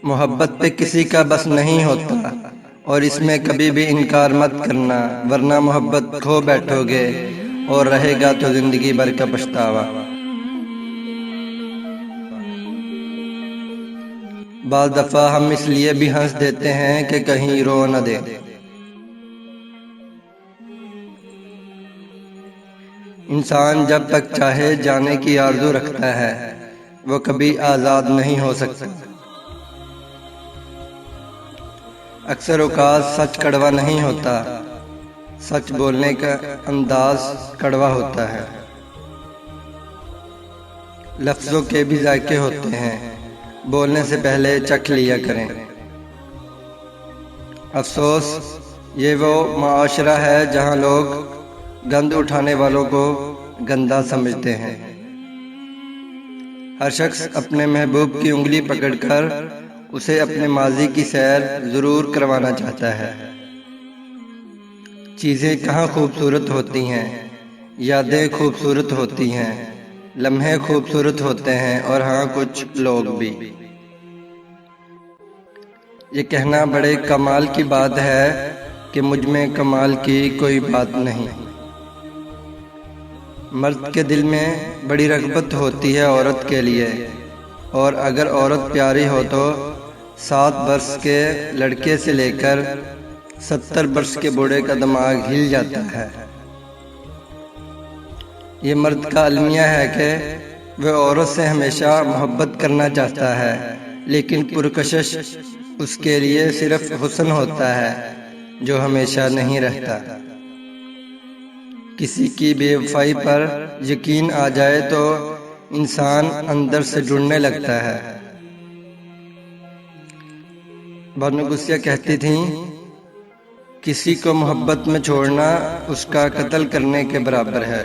محبت پہ کسی کا بس نہیں ہوتا اور اس میں کبھی بھی انکار مت کرنا، ورنہ محبت کھو بیٹھو گے اور رہے گا تو زندگی بھر کا پچھتاوا۔ بعض دفعہ ہم اس لیے بھی ہنس دیتے ہیں کہ کہیں رو نہ دے۔ انسان جب تک چاہے جانے کی آرزو رکھتا ہے وہ کبھی آزاد نہیں ہو سکتا۔ اکثر اوقات سچ کڑوا نہیں ہوتا، سچ بولنے کا انداز کڑوا ہوتا ہے۔ لفظوں کے بھی ذائقے ہوتے ہیں، بولنے سے پہلے چکھ لیا کریں۔ افسوس یہ وہ معاشرہ ہے جہاں لوگ گند اٹھانے والوں کو گندا سمجھتے ہیں۔ ہر شخص اپنے محبوب کی انگلی پکڑ کر اسے اپنے ماضی کی سیر ضرور کروانا چاہتا ہے۔ چیزیں کہاں خوبصورت ہوتی ہیں، یادیں خوبصورت ہوتی ہیں، لمحے خوبصورت ہوتے ہیں، اور ہاں کچھ لوگ بھی۔ یہ کہنا بڑے کمال کی بات ہے کہ مجھ میں کمال کی کوئی بات نہیں۔ مرد کے دل میں بڑی رغبت ہوتی ہے عورت کے لیے، اور اگر عورت پیاری ہو تو 7 برس کے لڑکے سے لے کر 70 برس کے بوڑھے کا دماغ ہل جاتا ہے۔ یہ مرد کا المیہ ہے کہ وہ عورت سے ہمیشہ محبت کرنا چاہتا ہے، لیکن پرکشش اس کے لیے صرف حسن ہوتا ہے جو ہمیشہ نہیں رہتا۔ کسی کی بے وفائی پر یقین آ جائے تو انسان اندر سے جڑنے لگتا ہے۔ بانو گسیہ کہتی تھیں، کسی کو محبت میں چھوڑنا اس کا قتل کرنے کے برابر ہے۔